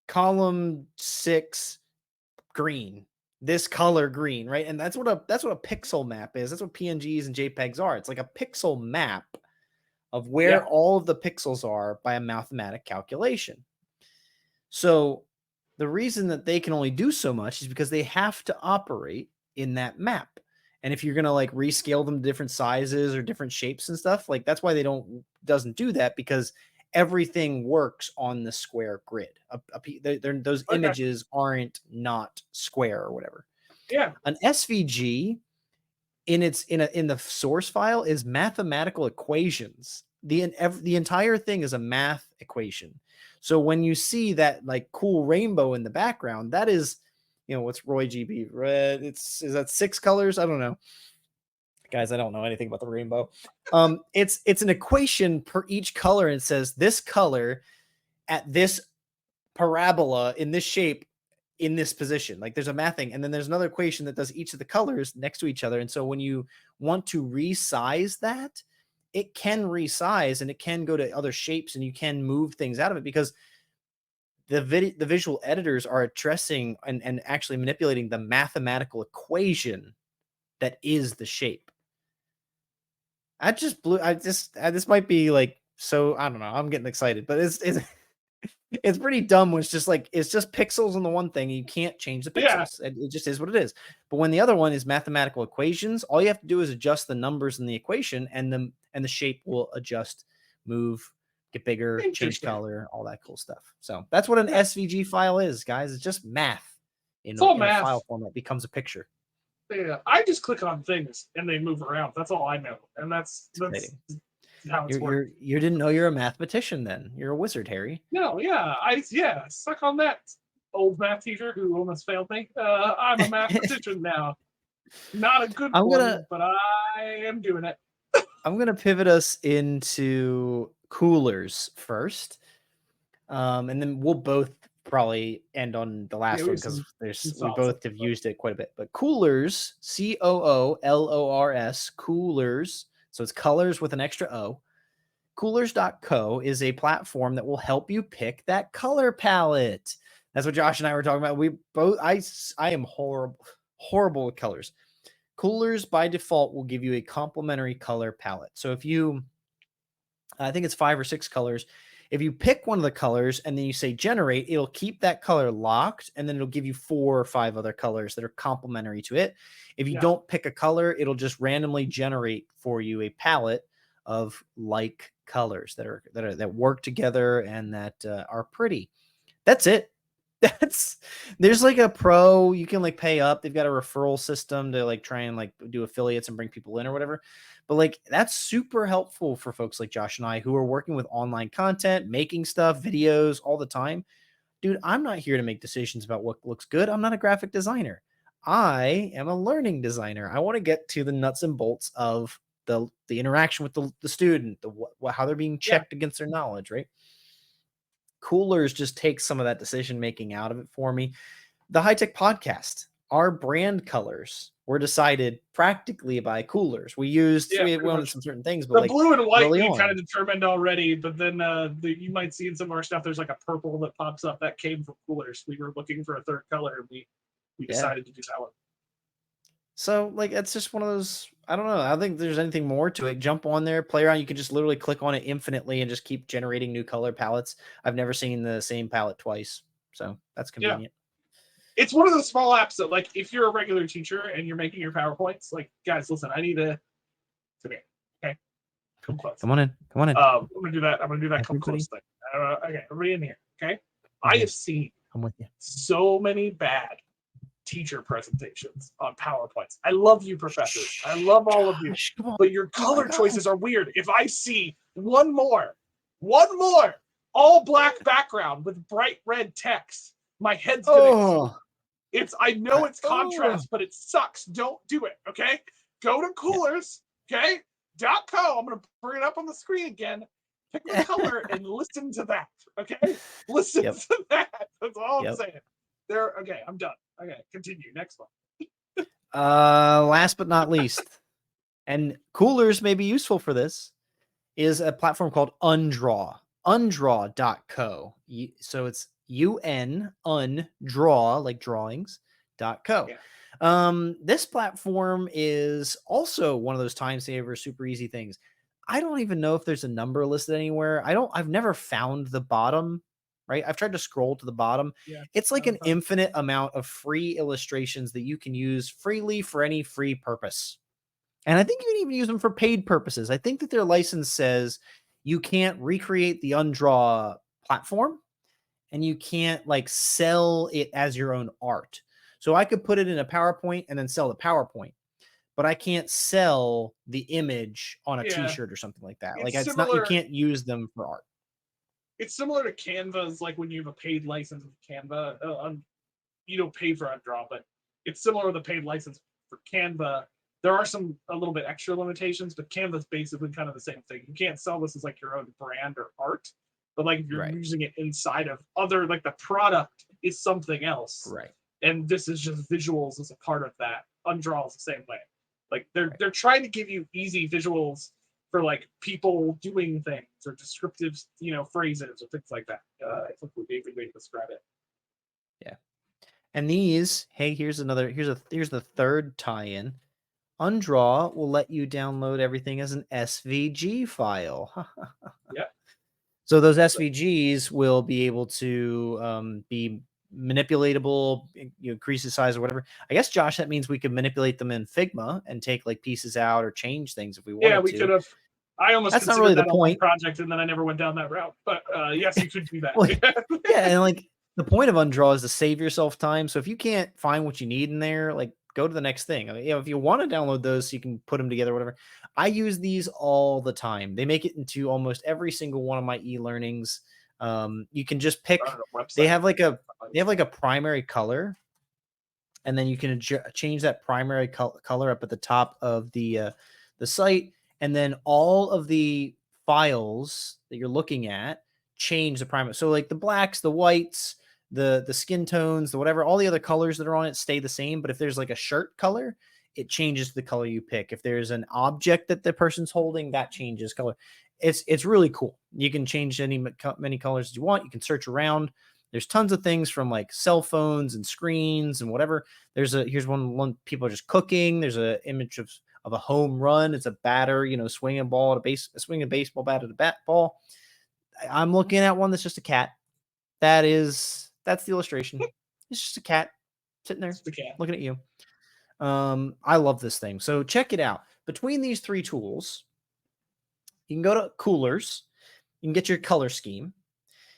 S3: column 6, green. This color green, right? And that's what a pixel map is. That's what PNGs and JPEGs are. It's like a pixel map of where all of the pixels are by a mathematic calculation. So the reason that they can only do so much is because they have to operate in that map. And if you're going to like rescale them to different sizes or different shapes and stuff, like that's why doesn't do that, because everything works on the square grid. Those images aren't not square or whatever.
S2: Yeah.
S3: An SVG in the source file is mathematical equations. The entire thing is a math equation. So when you see that like cool rainbow in the background, that is, what's Roy GB red? Is that 6 colors? I don't know. Guys, I don't know anything about the rainbow. It's an equation per each color, and it says this color at this parabola in this shape in this position. Like there's a math thing, and then there's another equation that does each of the colors next to each other. And so when you want to resize that, it can resize and it can go to other shapes, and you can move things out of it, because the visual editors are addressing and actually manipulating the mathematical equation that is the shape. This might be like, so I don't know. I'm getting excited, but it's pretty dumb. When it's just pixels on the one thing, and you can't change the pixels. Yeah. It just is what it is. But when the other one is mathematical equations, all you have to do is adjust the numbers in the equation, and the shape will adjust, move, get bigger, change color, all that cool stuff. So that's what an SVG file is, guys. It's just math in a file format. It becomes a picture.
S2: Yeah, I just click on things and they move around. That's all I know, and that's how it's working.
S3: You didn't know you're a mathematician then? You're a wizard, Harry.
S2: No, I suck on that, old math teacher who almost failed me. I'm a mathematician now. Not a good one, but I am doing it.
S3: I'm gonna pivot us into coolers first, and then we'll both probably end on the last one, because we both have used it quite a bit. But coolers, COOLORS, coolers. So it's colors with an extra O. Coolers.co is a platform that will help you pick that color palette. That's what Josh and I were talking about. I am horrible with colors. Coolers by default will give you a complementary color palette. So I think it's 5 or 6 colors. If you pick one of the colors and then you say generate, it'll keep that color locked, and then it'll give you 4 or 5 other colors that are complementary to it. If you don't pick a color, it'll just randomly generate for you a palette of like colors that work together and that are pretty. That's it. There's like a pro, you can like pay up. They've got a referral system to like try and like do affiliates and bring people in or whatever. But like that's super helpful for folks like Josh and I who are working with online content, making stuff, videos all the time. Dude, I'm not here to make decisions about what looks good. I'm not a graphic designer. I am a learning designer. I want to get to the nuts and bolts of the interaction with the student, how they're being checked against their knowledge, right? Coolers just takes some of that decision making out of it for me. The Hitech Podcast, our brand colors were decided practically by Coolers. We wanted some certain things, but
S2: the
S3: like
S2: blue and white we kind of determined already. But then you might see in some of our stuff there's like a purple that pops up that came from Coolers. We were looking for a third color, and we decided to do that one.
S3: So like it's just one of those. I don't know. I don't think there's anything more to it. Jump on there, play around. You can just literally click on it infinitely and just keep generating new color palettes. I've never seen the same palette twice, so that's convenient.
S2: Yeah. It's one of those small apps that, like, if you're a regular teacher and you're making your PowerPoints, like, guys, listen, I need to. Okay, come close.
S3: Come on in. I'm
S2: gonna do that. I'm gonna do that. Come close thing. Okay, everybody in here. Okay, I have seen.
S3: I'm with you.
S2: So many bad teacher presentations on PowerPoints. I love you, professors. I love all of you. But your color choices are weird. If I see one more, all black background with bright red text, my head's gonna explode. I know it's contrast, but it sucks. Don't do it, okay? Go to Coolers, okay? .co. I'm gonna bring it up on the screen again. Pick the color and listen to that, okay? Listen to that. That's all I'm saying. Okay, I'm done. Okay, continue. Next one.
S3: Last but not least, and Coolers may be useful for this, is a platform called unDraw. unDraw.co. So it's unDraw, like drawings.co. Yeah. This platform is also one of those time saver, super easy things. I don't even know if there's a number listed anywhere. I've never found the bottom. Right? I've tried to scroll to the bottom. Yeah, it's like an infinite amount of free illustrations that you can use freely for any free purpose. And I think you can even use them for paid purposes. I think that their license says you can't recreate the unDraw platform and you can't like sell it as your own art. So I could put it in a PowerPoint and then sell the PowerPoint, but I can't sell the image on a t-shirt or something like that. It's not, you can't use them for art.
S2: It's similar to Canva's, like when you have a paid license with Canva. You don't pay for unDraw, but it's similar with a paid license for Canva. There are a little bit extra limitations, but Canva's basically kind of the same thing. You can't sell this as like your own brand or art, but like if you're using it inside of other, like the product is something else.
S3: Right.
S2: And this is just visuals as a part of that. unDraw is the same way. Like they're trying to give you easy visuals for like people doing things or descriptive, phrases or things like that. I think would be a good way to describe it.
S3: Yeah. And these, hey, here's the third tie-in. unDraw will let you download everything as an SVG file.
S2: Yeah.
S3: So those SVGs will be able to be manipulatable, increase the size or whatever. I guess, Josh, that means we could manipulate them in Figma and take like pieces out or change things if we wanted to.
S2: Yeah, we could have. I almost
S3: that's not really the point
S2: project, and then I never went down that route. But yes, you could do that.
S3: Yeah, and like the point of unDraw is to save yourself time. So if you can't find what you need in there, like go to the next thing. If you want to download those, so you can put them together, whatever. I use these all the time. They make it into almost every single one of my e-learnings. You can just pick. They have like a primary color, and then you can change that primary color up at the top of the site, and then all of the files that you're looking at change the primary. So like the blacks, the whites, the skin tones, the whatever, all the other colors that are on it stay the same. But if there's like a shirt color, it changes the color you pick. If there's an object that the person's holding, that changes color. It's really cool. You can change many colors as you want. You can search around. There's tons of things from like cell phones and screens and whatever. Here's one people are just cooking. There's an image of a home run. It's a batter, swinging a baseball bat at a bat ball. I'm looking at one that's just a cat. That's the illustration. It's just a cat sitting there looking at you. I love this thing. So check it out. Between these three tools, You can go to Coolers. You can get your color scheme.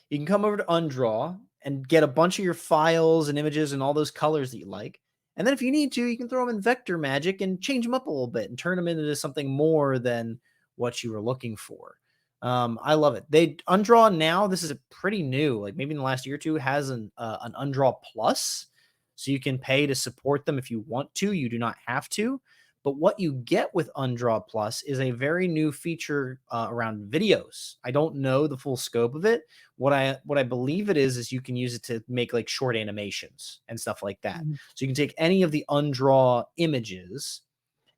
S3: You can come over to unDraw and get a bunch of your files and images and all those colors that you like. And then if you need to, you can throw them in Vectormagic and change them up a little bit and turn them into something more than what you were looking for. I love it. unDraw now, this is a pretty new, like maybe in the last year or two, has an unDraw Plus. So you can pay to support them if you want to. You do not have to. But what you get with unDraw Plus is a very new feature around videos. I don't know the full scope of it. What I believe it is you can use it to make like short animations and stuff like that. Mm-hmm. So you can take any of the unDraw images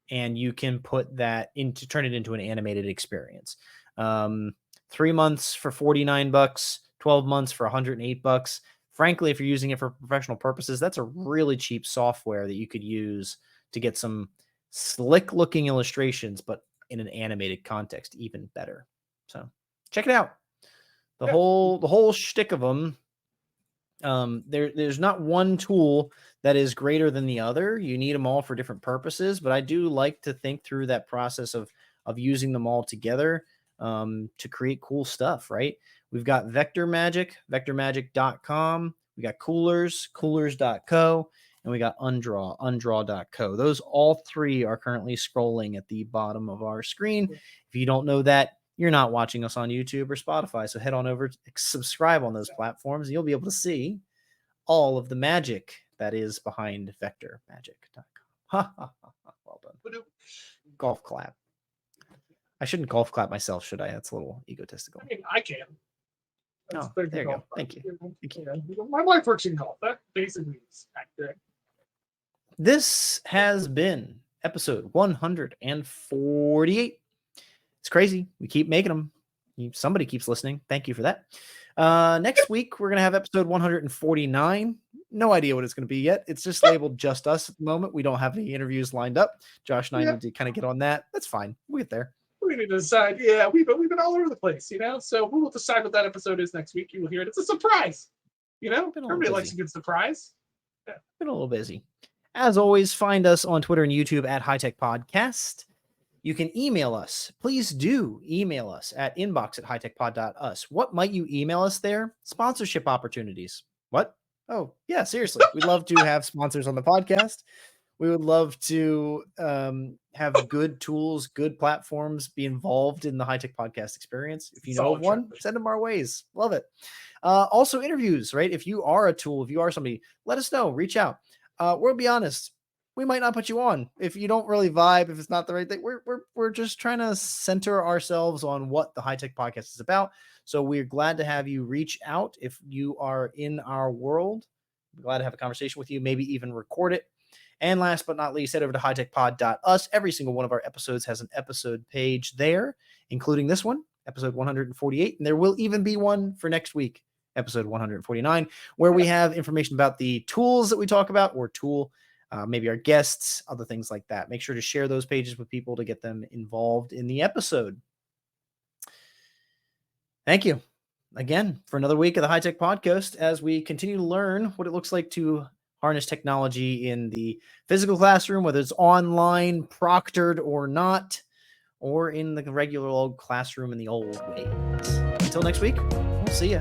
S3: and you can put that turn it into an animated experience. 3 months for $49, 12 months for $108. Frankly, if you're using it for professional purposes, that's a really cheap software that you could use to get some slick looking illustrations, but in an animated context, even better. So check it out. The whole shtick of them. There's not one tool that is greater than the other. You need them all for different purposes, but I do like to think through that process of using them all together to create cool stuff, right? We've got Vectormagic, vectormagic.com. We got Coolers, coolers.co. And we got unDraw, unDraw.co. Those all three are currently scrolling at the bottom of our screen. If you don't know that, you're not watching us on YouTube or Spotify. So head on over, subscribe on those platforms, and you'll be able to see all of the magic that is behind Vectormagic.com. Ha ha ha. Well done. Golf clap. I shouldn't golf clap myself, should I? That's a little egotistical.
S2: I mean, I can.
S3: There you go. Thank you.
S2: My wife works in golf. That basically is accurate.
S3: This has been episode 148. It's crazy. We keep making them. Somebody keeps listening. Thank you for that. Next week, we're going to have episode 149. No idea what it's going to be yet. It's just labeled just us at the moment. We don't have any interviews lined up. Josh and I need to kind of get on that. That's fine. We'll get there.
S2: We need to decide. Yeah, we've been all over the place, So we will decide what that episode is next week. You will hear it. It's a surprise. Everybody likes a good surprise. Yeah.
S3: Been a little busy. As always, find us on Twitter and YouTube at Hitech Podcast. You can email us. Please do email us at inbox@hitechpod.us. What might you email us there? Sponsorship opportunities. What? Oh, yeah, seriously. We'd love to have sponsors on the podcast. We would love to have good tools, good platforms, be involved in the Hitech Podcast experience. If you know of one, send them our ways. Love it. Also, interviews, right? If you are a tool, if you are somebody, let us know. Reach out. We'll be honest. We might not put you on if you don't really vibe. If it's not the right thing, we're just trying to center ourselves on what the Hitech Podcast is about. So we're glad to have you reach out if you are in our world. We're glad to have a conversation with you. Maybe even record it. And last but not least, head over to hitechpod.us. Every single one of our episodes has an episode page there, including this one, episode 148. And there will even be one for next week, episode 149, where we have information about the tools that we talk about or maybe our guests, other things like that. Make sure to share those pages with people to get them involved in the episode. Thank you again for another week of the Hitech Podcast as we continue to learn what it looks like to harness technology in the physical classroom, whether it's online, proctored or not, or in the regular old classroom in the old ways. Until next week, we'll see ya.